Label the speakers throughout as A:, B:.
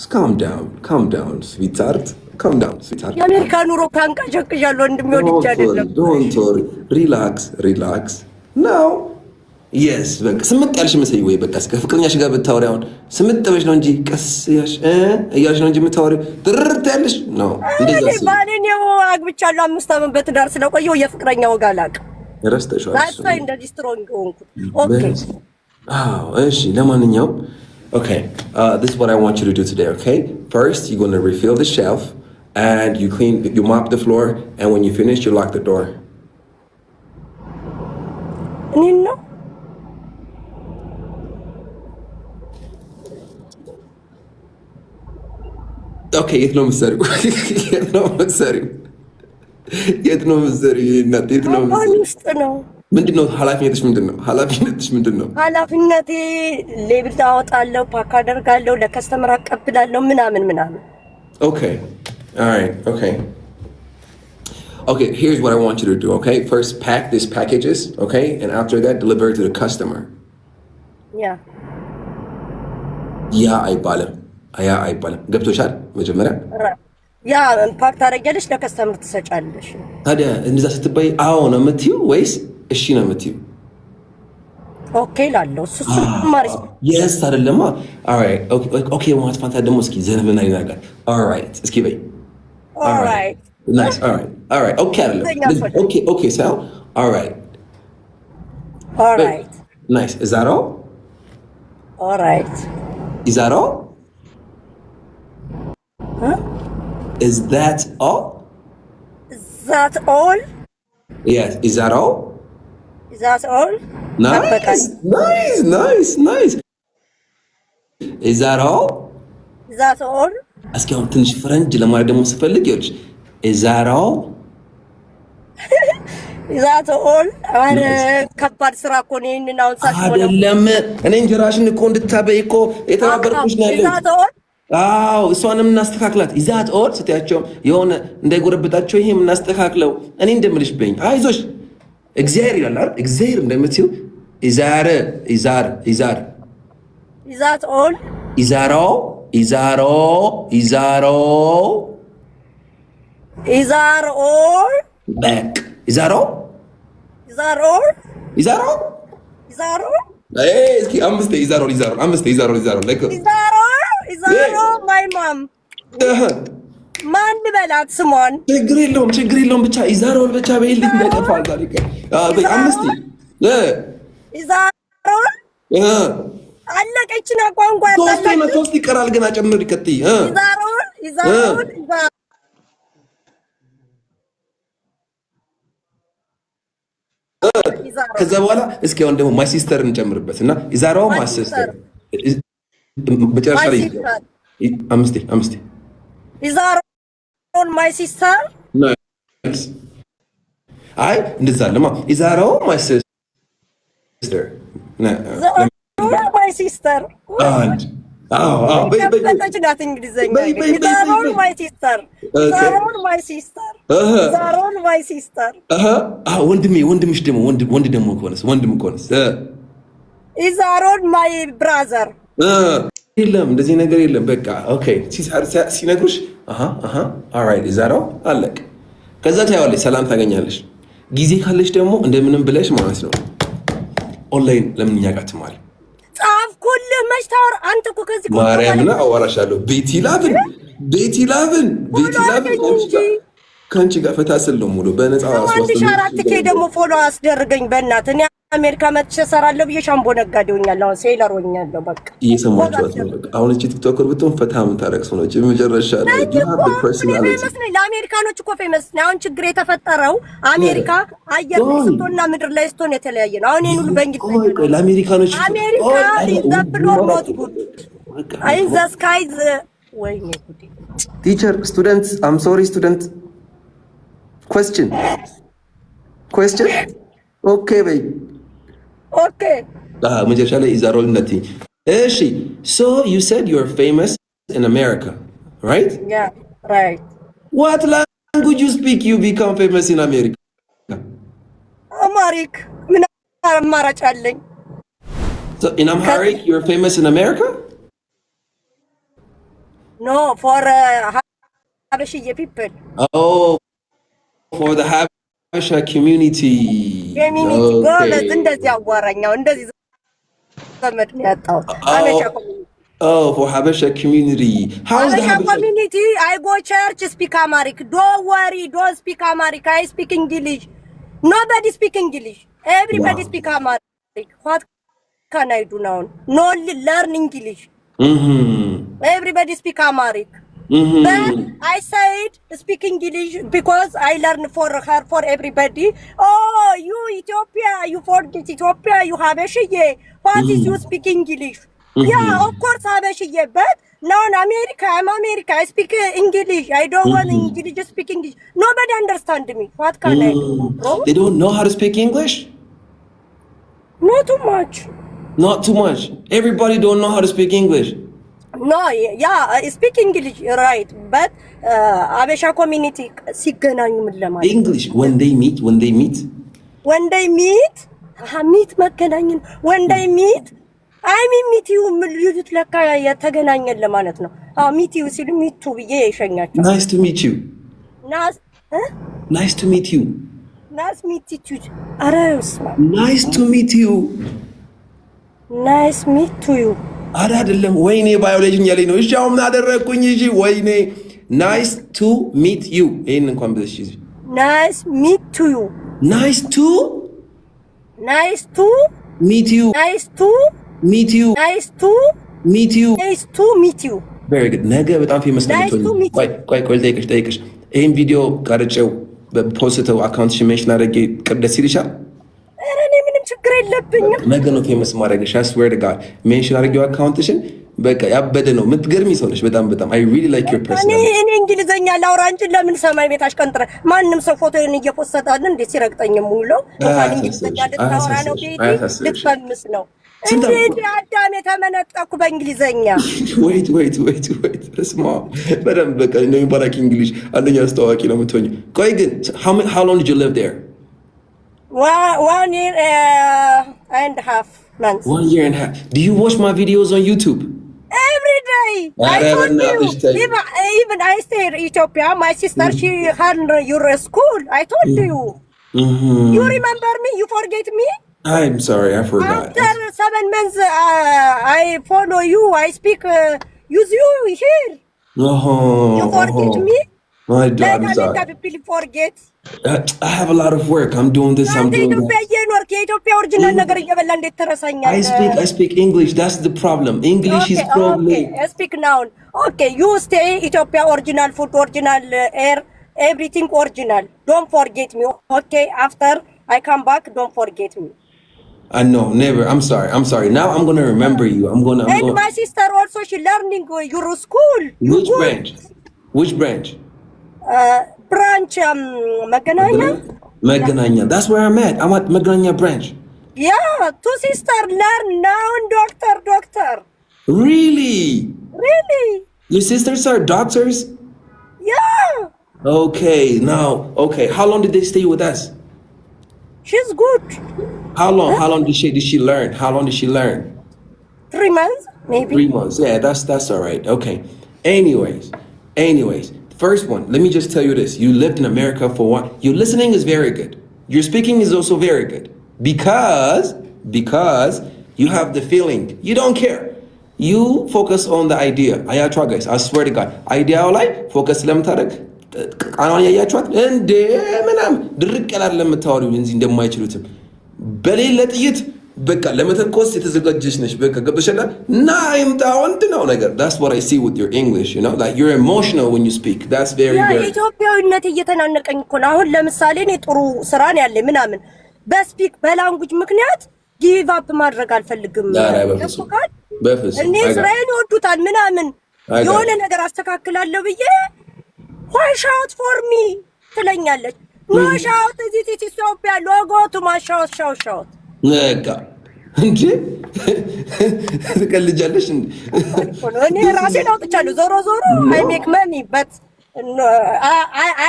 A: calm down, sweetheart. Calm down, sweetheart.
B: የአሜሪካ ኑሮ ካንቀዠቅዣለሁ እንደሚወድጅ አይደለም።
A: Don't worry. Relax. Now, yes, በቃ ስምጥ ያልሽ መሰይ ወይ በቃ እስከ ፍቅረኛሽ ጋር ብታወሪ አሁን ስምጥ ብለሽ ነው እንጂ ቀስ እያልሽ ነው እንጂ የምታወሪው ድርርት ያልሽ ነው። እንደዛ
B: እኔ ባሌን አግብቻለሁ 5 ዓመት በትዳር ስለቆየው የፍቅረኛ ወግ አላውቅም።
A: ረስተሽዋል።
B: ዛትሳይ እንደዚህ ስትሮንግ ሆንኩት። ኦኬ
A: እሺ ለማንኛውም okay, this is what I want you to do today, okay? First, you're going to refill the shelf and you mop the floor, and when you finish, you lock the door.
B: No.
A: Okay, የት ነው የምትሰሪው? የት ነው የምትሰሪው? ምንድነው ኃላፊነትሽ? ምንድነው?
B: ኃላፊነቴ ሌብል አወጣለሁ፣ ፓክ አደርጋለሁ፣ ለከስተመር አቀብላለሁ ምናምን።
A: Okay. All right. Okay, here's what I want you to do, okay? First pack these packages, okay? And after that deliver it to the customer.
B: Yeah.
A: አይባልም። ገብቶሻል? መጀመሪያ
B: ያ ፓክ ታደርጊያለሽ፣ ለከስተመር ትሰጫለሽ።
A: ታዲያ እንደዛ ስትባይ አዎ ነው የምትይው ወይስ እሺ ነው የምትይው?
B: ኦኬ ላለው እሱ ማሪስ
A: yes አይደለማ። alright okay ማለት ፋንታ ደግሞ እስኪ ዘነብና ይናገር alright እስኪ በይ
B: alright
A: nice alright okay አይደለም okay so alright nice is that all?
B: alright
A: is that all?
B: huh?
A: is that all? Yes, is that all?
B: Is that all?
A: Nice. Is that all? እስኪ አሁን ትንሽ ፍረንጅ ለማለት ደግሞ ስፈልግ ይኸውልሽ is that all?
B: Is that all? አረ ከባድ ስራ እኮ ነው ይሄንን አሁን ሳትሆነ
A: አይደለም እኔ እንጀራሽን እኮ እንድታበይ እኮ የተባበርኩሽ ነው ያለው። አዎ እሷንም እናስተካክላት። is that all ስትያቸው የሆነ እንዳይጎረብጣቸው ይሄም እናስተካክለው እኔ እንደምልሽ በኝ አይዞሽ እግዚአብሔር ይላል አይደል? እግዚአብሔር እንደምትይው ይዛር
B: Is that all?
A: ይዛሮ back ይዛሮ እስኪ አምስት ይዛሮ
B: my mom ማን በላት ስሟን
A: ችግር የለውም ብቻ ይዛሮል ብቻ በይልኝ እንደጠፋ ዛሬ አምስት
B: ይዛሮል አለቀችና ቋንቋ
A: ሶስት ይቀራል ገና ጨምር ይከትይ
B: ይዛሮል
A: ከዛ በኋላ እስኪ አሁን ደግሞ ማይ ሲስተር እንጨምርበትና ይዛሮው ማይ ሲስተር በጨረሻ ላይ አምስት
B: ይዛሮል ማይ ሲስተር
A: አይ እንደዛ ለማ ይዛሮው ማይ ሲስተር
B: ማይ ሲስተር በቃች እንግሊዘኛ ይዛሮል ማይ ሲስተር
A: ወንድምሽ ደግሞ ወንድም ከሆነስ
B: ይዛሮል ማይ ብራዘር
A: የለም እንደዚህ ነገር የለም። በቃ ኦኬ ሲነግሩሽ ኦልራይት ይዛሮው አለቅ። ከዛ ታያለሽ፣ ሰላም ታገኛለሽ። ጊዜ ካለሽ ደግሞ እንደምንም ብለሽ ማለት ነው ኦንላይን ለምን እኛ ጋር ትማሪ
B: ጻፍኩልህ። መች ታወራ አንተ እኮ ከዚህ
A: ማርያምና አዋራሻለሁ። ቤቲ ላቭን ከአንቺ ጋር ፈታ ስል ነው ሙሉ በነፃ
B: አራት ደግሞ ፎሎ አስደርገኝ በእናትህ። እኔ አሜሪካ መጥቼ እሰራለሁ ብዬ ሻምቦ ነጋዴ ሆኛለሁ። አሁን ሴለር ሆኛለሁ። በቃ
A: እየሰማችኋት ነው። በቃ አሁን እቺ ቲክቶከር ብትሆን ፈታ የምታረቅስ ነው። እቺ መጨረሻ ላይ
B: ለአሜሪካኖች እኮ ፌመስ ነው። አሁን ችግር የተፈጠረው አሜሪካ አየር ስትሆንና ምድር ላይ ስትሆን የተለያየ ነው። አሁን ይሄን ሁሉ በእንግሊዝኛ
A: ለአሜሪካኖች
B: አሜሪካ ዘብሎ ሞት ጉድ አይን ዘ ስካይዝ ወይ ነው ጉድ
A: ቲቸር ስቱደንትስ አም ሶሪ ስቱደንት question okay በይ
B: okay
A: መጨረሻ ላይ ይዛሮል እንደዚህ እሺ so you said you're famous in America right?
B: Yeah, right.
A: What language you speak you become famous in America?
B: Amharic ምን አማራጭ አለኝ?
A: So in Amharic you're famous in America?
B: No, for Habeshiye people.
A: Oh, for the Habesha community.
B: Community.
A: Okay.
B: ጎበዝ እንደዚህ አዋራኛው እንደዚህ ዘመድ ነው ያጣሁት። ሀበሻ
A: Oh,
B: ኮሚኒቲ
A: oh, for Habesha community. How's the
B: Habesha
A: Habesha?
B: community. I go church, speak Amharic. Don't worry, don't speak Amharic. I speak English. Nobody speak English. Everybody
A: Wow.
B: speak Amharic. What can I do now? No learn English.
A: Mm-hmm.
B: Everybody speak Amharic.
A: Mm-hmm.
B: But I said speak English because I learn for her, for everybody. Oh, you Ethiopia, you forget Ethiopia, you Habeshiye. What is you speak English? Yeah, of course Habeshiye, but now in America, I'm America. I speak English. I don't want English, just speak English. Nobody understand me. What can I do? Bro?
A: They don't know how to speak English?
B: Not too much.
A: Not too much. Everybody don't know how to speak English.
B: No, yeah, I speak English, right? But Habesha community ሲገናኙ ምን ለማለት
A: English when they meet.
B: when they meet መገናኘን when they meet I mean meet you ልዩት ለካ የተገናኘን ለማለት ነው። meet you ሲሉ meet you ብዬ ይሸኛቸው።
A: Nice to meet you. Nice to meet you.
B: Nice meet you. ኧረ ስማ
A: Nice to meet you.
B: Nice meet you.
A: አረ አይደለም ወይኔ ባዮሎጂ ያለኝ ነው። እሺ አሁን ምን አደረኩኝ? እሺ ወይኔ nice to meet you ይሄን እንኳን ብለሽ እሺ
B: Nice meet you.
A: nice to
B: Nice to
A: meet you.
B: Nice to
A: meet you.
B: Nice to
A: meet you.
B: Nice to meet you.
A: very good ነገ በጣም ፌመስ ነው የምትሆኚው። ቆይ ጠይቅሽ ይሄን ቪዲዮ ቀርጬው በፖስተው አካውንትሽ ሜንሽን አድርጌ ደስ ይልሻል?
B: ኧረ እኔ ምንም ችግር የለብኝም።
A: ነገ ነው ፌመስ ማድረግሽ። I swear to God ሜንሽን አድርጌው አካውንትሽን በቃ ያበደ ነው። የምትገርሚ ሰው ነሽ በጣም I really like your personality።
B: እኔ እንግሊዘኛ ላውራ እንጂ ለምን ሰማይ ቤት አሽቀንጥረ ማንም ሰው ፎቶን እየፖሰታል እንዴ ሲረግጠኝ ሙሉ እንኳን እንግሊዘኛ ልታወራ ነው ቤቲ ልትፈምስ ነው እንዴ አዳም የተመነጠኩ በእንግሊዘኛ
A: wait ስማ በደንብ በቃ ነው ባላክ እንግሊሽ አንደኛ አስተዋዋቂ ነው የምትሆኚ። ቆይ ግን how long did you live there?
B: 1 year and a half months.
A: 1 year and a half. Do you watch my videos on YouTube?
B: Every day. I told you. Even I stay in Ethiopia. My sister, she had your school. I told you. You remember me? You forget me?
A: I'm sorry, I forgot.
B: After 7 months, I follow you. I speak, use you here. You forget me?
A: My God, I'm sorry.
B: People forget.
A: I have a lot of work. I'm doing this. I'm doing that. I speak English. That's the problem. English is problem.
B: Okay, I speak now. Okay, you stay Ethiopia original food, original air, everything original. Don't forget me. Okay, after I come back, don't forget me.
A: I know, never. I'm sorry. Now I'm gonna remember you.
B: And my sister also, she learning your school.
A: Which branch? Which branch?
B: Branch
A: Magananya. That's where I'm at. I'm at Magananya branch.
B: Yeah, 2 sisters learn now doctor.
A: Really? Your sisters are doctors?
B: Yeah.
A: Okay, how long did they stay with us?
B: She's good.
A: How long did she learn?
B: 3 months, maybe.
A: 3 months. Yeah, that's all right. Okay. Anyways, first one, let me just tell you this. You lived in America for one. Your listening is very good. Your speaking is also very good. Because you have the feeling. You don't care. You focus on the idea. I try, guys. I swear to God. Idea like focus ለምታደርግ ቃናን ያያችኋት እንደ ምናምን ድርቅ ያላለ ለምታወሪው እንጂ እንደማይችሉትም በሌለ ጥይት በቃ ለመተኮስ የተዘጋጀች ነሽ። በቃ ገበሸላ እና ይምጣው ነው ነገር። That's what I see with your English, you know, like you're emotional when you speak. That's very
B: ኢትዮጵያዊነት እየተናነቀኝ እኮ ነው። አሁን ለምሳሌ እኔ ጥሩ ስራ ነው ያለ ምናምን በስፒክ በላንጉጅ ምክንያት ጊቭ አፕ ማድረግ አልፈልግም። እኔ ስራዬን ይወዱታል ምናምን የሆነ ነገር አስተካክላለሁ ብዬ ዋሽ አውት ፎር ሚ ትለኛለች። ዋሽ አውት እዚህ ኢትዮጵያ ሎጎ ቱ ማሻውት ሻውት
A: ነጋ እንጂ ትቀልጃለሽ እንዴ?
B: እኔ ራሴን አውጥቻለሁ። ዞሮ I make money but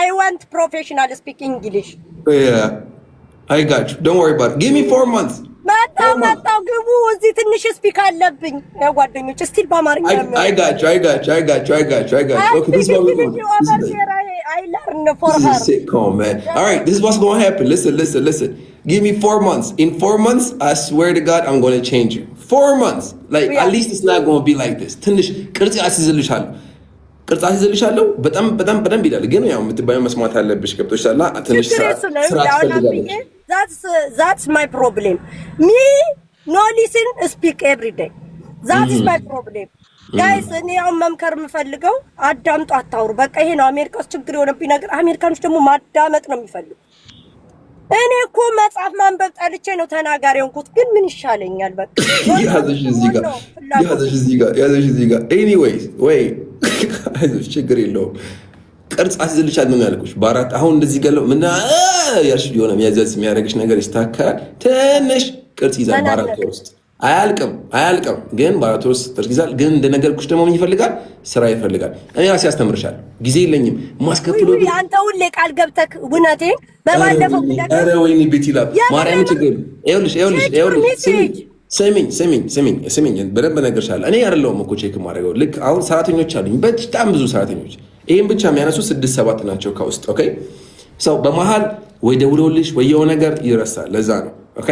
B: I want professional speak English.
A: Yeah, I got you. Don't worry about it. Give me 4 months.
B: መጣው ግቡ እዚህ ትንሽ ስፒክ አለብኝ ጓደኞች ስቲል በአማርኛ
A: I got you. Okay, this is what we're doing.
B: I learn for her.
A: This is sitcom, man. All right, this is what's going to happen. Listen. Give me 4 months. In 4 months, I swear to God, I'm going to change you. 4 months. Like, at least it's not going to be like this. ትንሽ ቅርጽ አስይዝልሻለሁ በጣም ቢላል ግን ያው የምትባየው መስማት አለብሽ ገብቶሻል ትንሽ ስራ ትፈልጋለሽ
B: that's my problem me no listen speak every day that is my problem guys እኔ ያው መምከር የምፈልገው አዳምጡ አታውሩ በቃ ይሄ ነው አሜሪካ ውስጥ ችግር የሆነብኝ ነገር አሜሪካኖች ደግሞ ማዳመጥ ነው የሚፈልጉ እኔ እኮ መጽሐፍ ማንበብ ጠልቼ ነው ተናጋሪ ሆንኩት ግን ምን ይሻለኛል በቃ
A: ያዘሽ እዚህ ጋር anyways wait አይዞሽ ችግር የለውም ቅርጽ አስይዝልሻል ነው ያልኩሽ በአራት አሁን እንደዚህ ገለው ምን ያልሽ የሆነ የሚያዘዝ የሚያደርግሽ ነገር ይስተካከላል ትንሽ ቅርጽ ይዛል በአራት ወር ውስጥ አያልቅም ግን በአራት ወር ውስጥ ቅርጽ ይዛል ግን እንደነገርኩሽ ደግሞ ምን ይፈልጋል ስራ ይፈልጋል እኔ ራሴ ያስተምርሻል ጊዜ የለኝም ማስከፍለው
B: አንተ ሁሌ ቃል ገብተክ እውነቴን በባለፈው
A: ኧረ ወይኔ ቤት ይላል ማርያም ችግር ይኸውልሽ ስሚኝ በደንብ እነግርሻለሁ እኔ አይደለሁም እኮ ቼክ የማደርገው ልክ አሁን ሰራተኞች አሉኝ በጣም ብዙ ሰራተኞች ይሄን ብቻ የሚያነሱ 6-7 ናቸው ከውስጥ ኦኬ ሰው በመሃል ወይ ደውሎልሽ ወይ የሆነ ነገር ይረሳል ለዛ ነው ኦኬ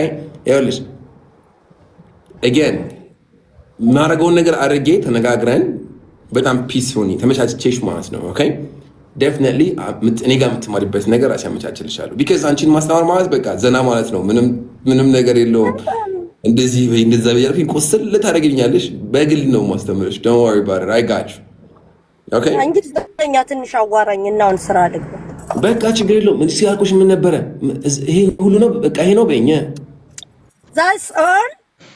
A: ይኸውልሽ again ማረጋውን ነገር አድርጌ ተነጋግረን በጣም ፒስፉሊ ተመቻችቼሽ ማለት ነው ኦኬ definitely እኔ ጋር የምትማሪበት ነገር አሳመቻችልሻለሁ because አንቺን ማስተማር ማለት በቃ ዘና ማለት ነው ምንም ነገር የለውም እንደዚህ እንደዛ በያልኩኝ ቆስል ልታደርግኛለሽ በግል ነው ማስተምርሽ don't worry about it I got you okay
B: እንግዲህ ተኛ ትንሽ አዋራኝ እና አሁን ስራ አድርግ
A: በቃ ችግር የለውም ምን ሲያልኩሽ ምን ነበረ ይሄ ሁሉ ነው በቃ ይሄ ነው በእኛ
B: that's all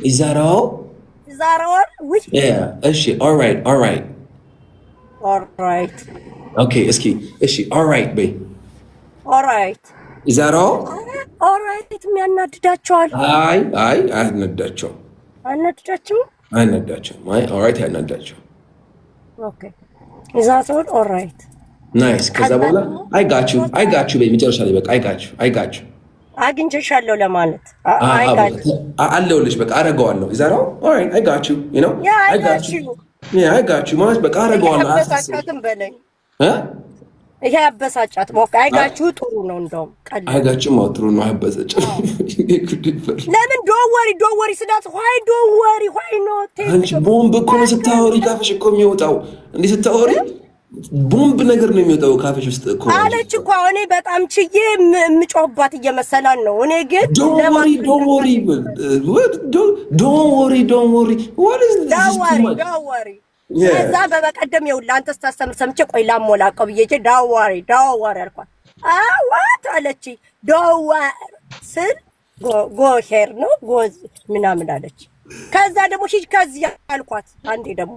A: is that all
B: which
A: yeah እሺ all right okay እሺ all right bey
B: all right
A: is that all
B: የሚያናድዳቸዋል
A: አይ አያናድዳቸውም አይ all right አያናድዳቸው
B: okay is that all right
A: nice ከዛ በኋላ I got you በይ መጨረሻ ላይ በቃ I got you
B: አግኝቼሻለሁ ለማለት
A: አለሁልሽ በቃ አረጋዋለሁ is that all right I got you you know
B: yeah I got you
A: ማለት በቃ አረጋዋለሁ
B: አያበሳጫትም በለኝ ይሄ አበሳጫት ሞካ አይጋችሁ ጥሩ ነው እንደውም ቀላል
A: አይጋችሁ ጥሩ ነው አያበሳጫት
B: ለምን don't worry ስዳት why not
A: አንቺ ቦምብ እኮ ስታወሪ ካፍሽ እኮ የሚወጣው እንዴ ስታወሪ ቦምብ ነገር ነው የሚወጣው ካፍሽ ውስጥ እኮ
B: አለች እኮ እኔ በጣም ችዬ የምጮህባት እየመሰላን ነው እኔ ግን
A: don't worry what is this
B: don't worry እዛ በቀደም ይኸውልህ አንተ ስታስተምር ሰምቼ ቆይ ላሞላቀው ብዬሽ ዳዋሪ አልኳት what አለች ዳዋር ስል ጎሄር ነው ጎዝ ምናምን አለች ከዛ ደግሞ ሂጅ ከዚህ አልኳት አንዴ ደግሞ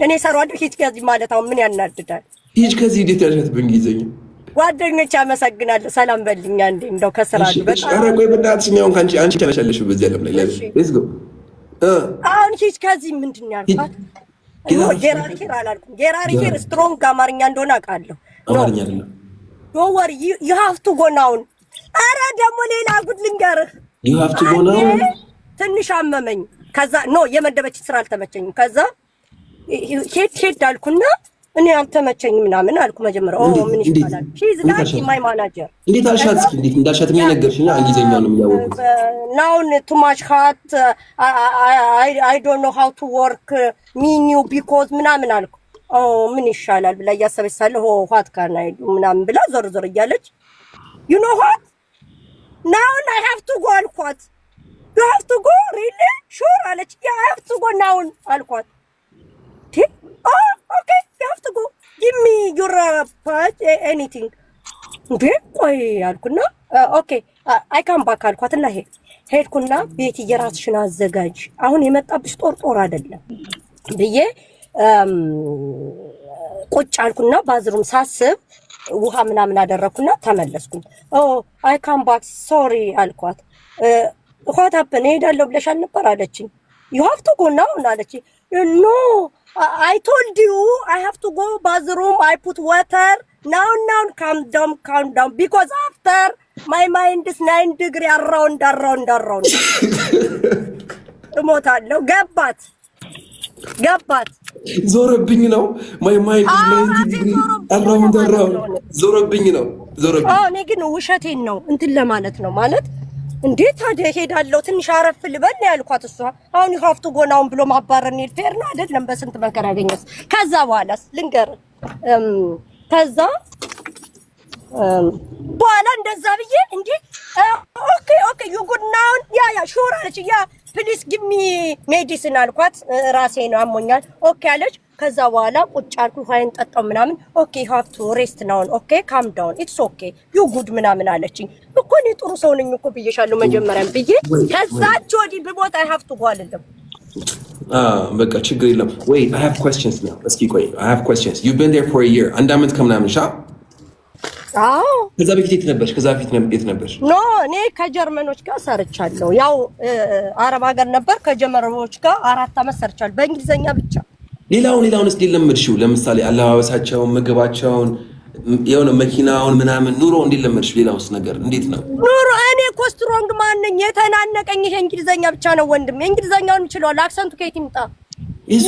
B: እኔ ሰራዋለሁ ሂጅ ከዚህ ማለት አሁን ምን ያናድዳል
A: ሂጅ ከዚህ እንዴት ያልሻት በእንግሊዘኛ
B: ጓደኞች አመሰግናለሁ ሰላም በልኛ እንዴ እንደው ከስራ
A: በጣም ኧረ ቆይ በእናትሽ ነው አንቺ ተነሻለሽ በዚህ ዓለም ላይ let's go
B: አሁን ሂጅ ከዚህ ምንድን ነው ያልኳት ጌራሪኬር አላልኩም ጌራሪኬር ስትሮንግ አማርኛ እንደሆነ አውቃለሁ
A: አማርኛ አይደለም
B: don't worry you have to go now አረ ደግሞ ሌላ ጉድ ልንገርህ
A: you have to go now
B: ትንሽ አመመኝ ከዛ የመደበች ስራ አልተመቸኝም ከዛ ሄድ አልኩና እኔ አልተመቸኝም ምናምን አልኩ መጀመሪያ ምን ይሻላል she's like my manager
A: እንዴት አልሻት እስኪ እንዴት እንዳልሻት የሚነገርሽና እንግሊዘኛውን የሚያወቁት
B: now too much hot I don't know how to work menu because ምናምን አልኩ ምን ይሻላል ብላ እያሰበች ሳለ what can I do ምናምን ብላ ዞር እያለች you know what now I have to go አልኳት you have to go really sure አለች yeah I have to go now አልኳት okay you have to go give me your anything ቆይ አልኩና okay I come back አልኳትና ሄድኩና ቤት የራስሽን አዘጋጅ አሁን የመጣብሽ ጦር አይደለም ብዬ ቁጭ አልኩና ባዝሩም ሳስብ ውሃ ምናምን አደረኩና ተመለስኩኝ I come back sorry አልኳት what happened ሄዳለሁ ብለሻል ነበር አለችኝ you have to go now አለችኝ No, I told you I have to go bathroom. I put water. Now, calm down. Because after my mind is 9 degrees around. እሞታለሁ። ገባት
A: ዞረብኝ ነው my mind is 90 degrees around ዞረብኝ ነው።
B: እኔ ግን ውሸቴን ነው እንትን ለማለት ነው ማለት እንዴት ታዲያ ሄዳለሁ ትንሽ አረፍ ልበል ነው ያልኳት። እሷ አሁን ሀፍቱ ጎናውን ብሎ ማባረር ነው ፌር ነው አይደለም? በስንት መከራ ያገኘስ። ከዛ በኋላስ ልንገር በኋላ እንደዛ ብዬ እንዴ ኦኬ ዩ ጉድ ናው ያ ሹር አለች። ያ ፕሊስ ጊቭ ሚ ሜዲሲን አልኳት። ራሴ ነው አሞኛል ኦኬ አለች። ከዛ በኋላ ቁጭ አልኩ ፋይን ጠጣው ምናምን ኦኬ ሃቭ ቱ ሬስት ናው ኦኬ ካም ዳውን ኢትስ ኦኬ ዩ ጉድ ምናምን አለችኝ። እኮ እኔ ጥሩ ሰው ነኝ እኮ ብዬሻለሁ መጀመሪያም ብዬ ከዛች ወዲህ ብሞት አይ ሃቭ ቱ ጎ አልልም።
A: በቃ ችግር የለም። wait I have questions now እስኪ ቆይ I have questions you've been there for a year አንድ አመት ከምናምን ሻ ከዛ በፊት የት ነበርሽ?
B: ኖ እኔ ከጀርመኖች ጋር ሰርቻለሁ። ያው አረብ ሀገር ነበር ከጀርመኖች ጋር 4 አመት ሰርቻለሁ በእንግሊዘኛ ብቻ።
A: ሌላውን እስኪ ለምድሽው? ለምሳሌ አለባበሳቸውን፣ ምግባቸውን፣ የሆነ መኪናውን ምናምን ኑሮ እንዴት ለምድሽ? ሌላውስ ነገር እንዴት ነው
B: ኑሮ? እኔ እኮ ስትሮንግ ማንኝ የተናነቀኝ ይሄ እንግሊዘኛ ብቻ ነው ወንድም። እንግሊዘኛውን ይችላል አክሰንቱ ከየት ይምጣ?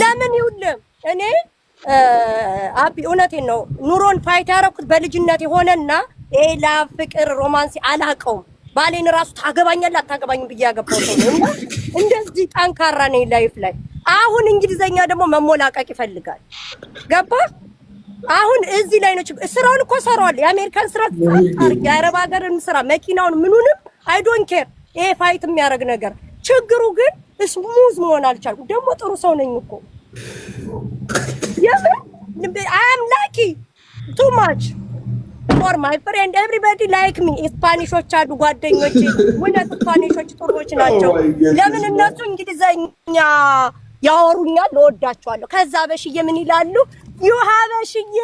B: ለምን ይውልም እኔ አቢ እውነቴን ነው። ኑሮን ፋይት ያደረኩት በልጅነት የሆነና ሌላ ፍቅር ሮማንስ አላውቀውም። ባሌን ራሱ ታገባኛለህ አታገባኝም ብዬ ያገባው ነው እና እንደዚህ ጠንካራ ነኝ ላይፍ ላይ። አሁን እንግሊዘኛ ደግሞ መሞላቀቅ ይፈልጋል። ገባ? አሁን እዚህ ላይ ነው ስራውን እኮ ሰራዋል። የአሜሪካን ስራ ታርግ፣ የአረብ ሀገርን ስራ፣ መኪናውን፣ ምኑንም አይ ዶንት ኬር። ይሄ ፋይት የሚያደርግ ነገር። ችግሩ ግን ስሙዝ መሆን አልቻልኩም። ደግሞ ጥሩ ሰው ነኝ እኮ I am lucky too much for my friend everybody like me. ስፓኒሾች አሉ ጓደኞቼ ወንድ ስፓኒሾች ጥሩዎች ናቸው። ለምን እነሱ እንግሊዘኛ ያወሩኛል እወዳቸዋለሁ። ከዛ በሽዬ ምን ይላሉ? you have በሽዬ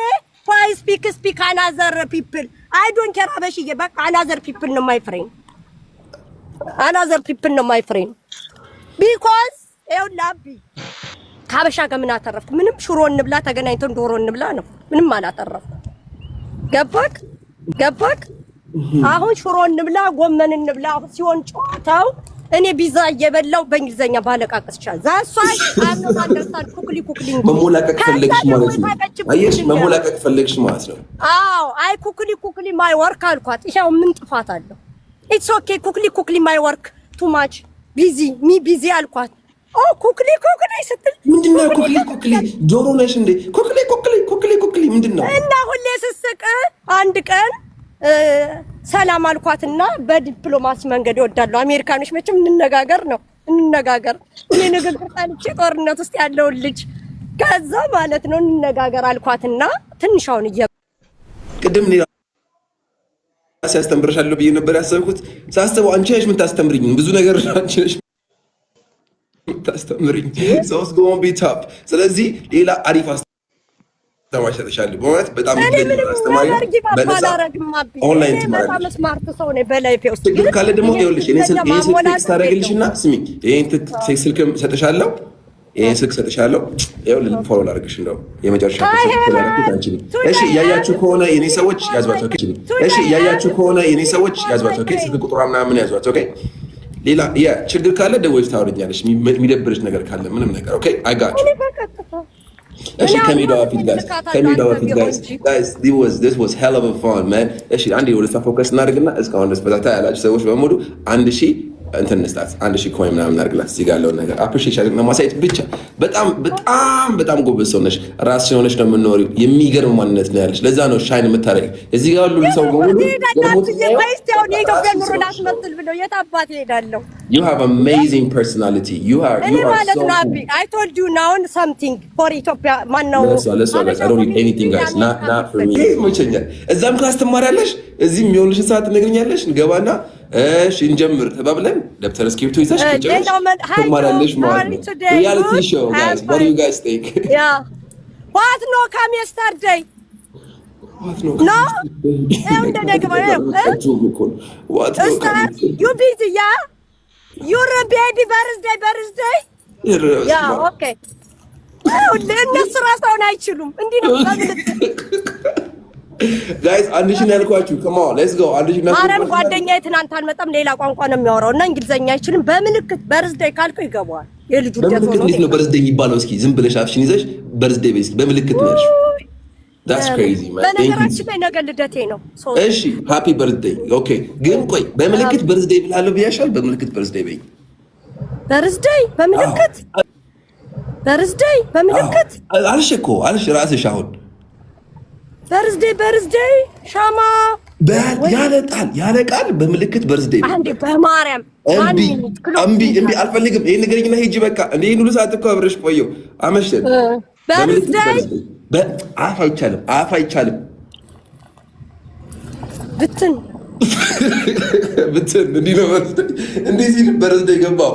B: why speak another people I don't care በሽዬ በቃ another people ነው my friend because ላቢ ካበሻ ጋር ምን አተረፍኩ? ምንም ሽሮ እንብላ ተገናኝተን ዶሮ እንብላ ነው። ምንም አላተረፍኩ። ገባክ? አሁን ሽሮ እንብላ ጎመን እንብላ ሲሆን ጨዋታው እኔ ቢዛ እየበላው በእንግሊዘኛ ባለቃቀስ ይችላል። ዛሷይ አምኖ አንደርስታንድ ኩክሊ
A: መሞላቀቅ ፈለግሽ ማለት ነው። አየሽ መሞላቀቅ ፈለግሽ ማለት ነው።
B: አዎ አይ ኩክሊ ማይ ወርክ አልኳት። ይሄው ምን ጥፋት አለው? ኢትስ ኦኬ ኩክሊ ማይ ወርክ ቱ ማች ቢዚ አልኳት። ኩክሊ ስትል
A: ምንድነው? ኩክሊ ዶሮ ነሽ እንዴ? ኩክሊ ምንድነው? እና
B: ሁሌ ስስቅ አንድ ቀን ሰላም አልኳትና በዲፕሎማሲ መንገድ ይወዳሉ አሜሪካኖች መቼም እንነጋገር። እኔ ንግግር ጠልቼ ጦርነት ውስጥ ያለውን ልጅ ከዛ ማለት ነው እንነጋገር አልኳትና ትንሻውን
A: ቅድም ሲያስተምርሻለሁ ብዬ ነበር ያሰብኩት። ሳስበው አንቺ ነሽ የምታስተምሪኝ ብዙ ነገር አንቺ ነሽ ታስተምሪኝ ሶስ ጎን ቢታፕ። ስለዚህ ሌላ አሪፍ አስተማሪ ሰጥሻለሁ። በእውነት በጣም አስተማሪ ኦንላይን ትማራለሽ።
B: ስማርት ሰው ነኝ በላይፍ ውስጥ
A: ግን ካለ ደግሞ ይኸውልሽ እኔ ስልክ ቴክስት አደረግልሽና ስሚ ይሄን ስልክ ሰጥሻለሁ ይኸውልሽ ፎሎ ላድርግሽ እንደው የመጨረሻ አንቺ ነኝ። እሺ እያያችሁ ከሆነ የኔ ሰዎች ያዟት። ኦኬ ስልክ ቁጥሯ ምናምን ያዟት። ኦኬ ሌላ ችግር ካለ ደውለሽ ታወሪኛለሽ። የሚደብርሽ ነገር ካለ ምንም ነገር ኦኬ አይ ጋት ዩ። እሺ ከሜዳው በፊት guys this was hell of a fun man። እሺ አንዴ ወደ ፎከስ እናድርግና እስካሁን ድረስ ፈታታ ያላችሁ ሰዎች በሙሉ 1000 እንትን እንስጣት 1000 ኮይን ምናምን እናድርግላት። እዚህ ጋር ያለውን ነገር አፕሪሺየት አድርገን ማሳየት ብቻ። በጣም ጎበዝ ሰው ነሽ። ራስሽን ሆነሽ ነው የምትኖሪው። የሚገርም ማንነት ነው ያለሽ። ለዛ ነው ሻይን የምታደርጊው። እዚህ ጋር ሁሉ ሰው በሙሉ you have amazing personality. you are so
B: I told you now something for Ethiopia man now.
A: Let's I don't need anything guys not for me. እዛም ክላስ ትማሪያለሽ፣ እዚህም የሚሆንልሽን ሰዓት ትነግሪኛለሽ። እንገባና እሺ እንጀምር ተባብለን ደብተር እስክሪብቶ ይዘሽ ትማሪያለሽ ማለት ነው። ሪያሊቲ ሾው guys, what do you guys think?
B: What no come yesterday? No and the next
A: what
B: you busy yeah? Your baby birthday? Yeah, okay. እነሱ ራሳውን አይችሉም። እንዲህ ነው
A: ጋይስ አንድ ሺህ ያልኳችሁ come on let's go አንድ ሺህ
B: አረን ጓደኛዬ ትናንት አልመጣም ሌላ ቋንቋ ነው የሚያወራው እና እንግሊዘኛ አይችልም በምልክት በርዝዴይ ካልከው ይገባዋል የልጁ ደስ
A: ነው በርዝዴይ የሚባለው እስኪ ዝም ብለሽ አፍሽን ይዘሽ በርዝዴይ በይስ በምልክት ነው ያልሽው that's crazy man
B: በነገራችን ላይ ነገ ልደቴ ነው
A: እሺ happy birthday okay ግን ቆይ በምልክት በርዝዴይ ብላለሁ ብያሻል በምልክት በርዝዴይ በይ
B: በርዝዴይ በምልክት
A: አልሽ እኮ አልሽ ራስሽ አሁን
B: በርዝዴይ ሻማ
A: ያለ ቃል በምልክት በርዝዴይ
B: አንዴ በማርያም
A: እምቢ አልፈልግም ይሄን ንገረኝና ሂጂ በቃ እንዴ ይሄን ሁሉ ሰዓት እኮ አብረሽ ቆየው አመሸን
B: በርዝዴይ
A: አፍ አይቻልም
B: ብትን
A: እንዲህ ነው እንዴ ሲል በርዝዴይ ገባው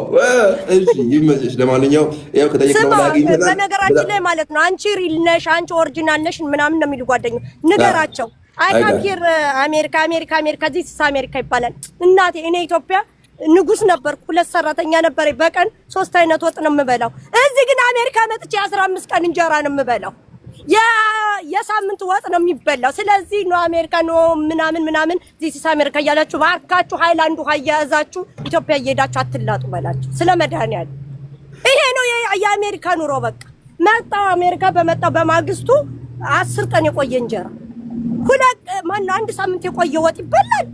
A: እሺ ይመችሽ ለማንኛውም ያው ከተየቀው ላግኝተና
B: በነገራችን ላይ ማለት ነው አንቺ ሪል ነሽ አንቺ ኦሪጂናል ነሽ ምናምን ነው የሚሉ ጓደኞች ንገራቸው አይካንቲር አሜሪካ ዲስ አሜሪካ ይባላል እናቴ እኔ ኢትዮጵያ ንጉስ ነበርኩ 2 ሰራተኛ ነበር በቀን 3 አይነት ወጥ ነው የምበላው እዚህ ግን አሜሪካ መጥቼ 15 ቀን እንጀራ ነው የምበላው የሳምንት ወጥ ነው የሚበላው ስለዚህ ነው አሜሪካ ነው ምናምን ዲስ አሜሪካ ያላችሁ ባርካችሁ ሃይላንድ ውሃ ያያዛችሁ ኢትዮጵያ እየሄዳችሁ አትላጡ በላችሁ ስለመድኃኒዓለም ይሄ ነው የአሜሪካ ኑሮ በቃ መጣው አሜሪካ በመጣው በማግስቱ 10 ቀን የቆየ እንጀራ አንድ ሳምንት የቆየ ወጥ ይበላል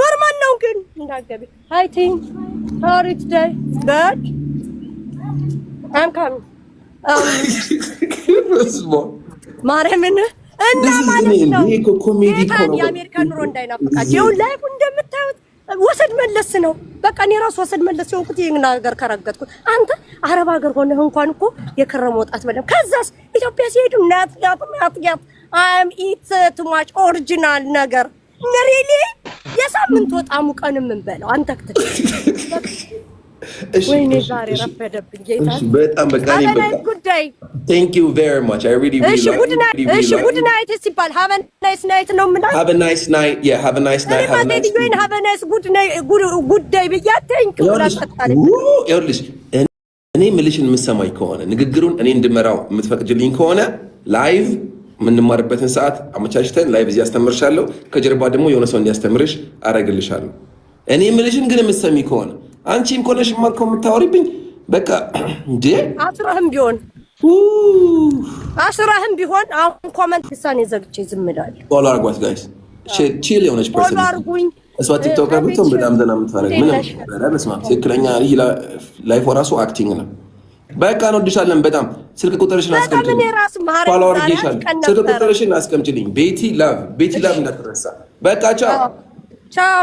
B: ኖርማል ነው ግን እንዳገቢ አይ ቲንክ ሀሪት ዳይ ዳድ I'm coming ማርያምን እና ማለት ነው
A: ይሄ ኮሜዲ ነው
B: የአሜሪካ ኑሮ እንዳይናፍቃችሁ ላይፍ እንደምታዩት ወሰድ መለስ ነው በቃ እኔ ራስ ወሰድ መለስ የሆንኩት ይሄን ነገር ከረገጥኩ አንተ አረብ ሀገር ሆነህ እንኳን እኮ የከረመ ወጣት በለም ከዛስ ኢትዮጵያ ሲሄዱ ናት I'm eat too much original ነገር ነሪሊ የሳምንት ወጥ አሙቀን የምንበላው አንተ ወይኔ ዛሬ ረፈደብኝ ጌታ
A: በጣም በቃ
B: ጉዳይ
A: thank you very much I really
B: good night ሲባል have a nice night ነው ምናምን
A: have a nice night yeah have a nice night
B: have a nice good day ብያ thank you
A: ይኸውልሽ እኔ ምልሽን የምትሰማኝ ከሆነ ንግግሩን እኔ እንድመራው የምትፈቅጅልኝ ከሆነ ላይቭ የምንማርበትን ሰዓት አመቻችተን ላይቭ እዚህ አስተምርሻለሁ ከጀርባ ደግሞ የሆነ ሰው እንዲያስተምርሽ አረግልሻለሁ እኔ ምልሽን ግን የምትሰሚ ከሆነ አንቺም ኮነሽ ማርከው የምታወሪብኝ በቃ እንዴ አስራህም ቢሆን አሁን ኮሜንት ብቻ ነው ዘግቼ ዝም እላለሁ ፎሎ አድርጓት ጋይስ ቺል የሆነች ፐርሰን ፎሎ
B: አድርጉኝ
A: እሷ ቲክቶከር ብትሆን በጣም ዘና የምትፈረግ ምንም በስመ አብ ትክክለኛ ላይፍ ራሱ አክቲንግ ነው በቃ ነው እንድሻለን በጣም ስልክ ቁጥርሽን አስቀምጪልኝ ፎሎ አድርጌሻለሁ ስልክ ቁጥርሽን አስቀምጪልኝ ቤቲ ላቭ እንዳትረሳ በቃ ቻው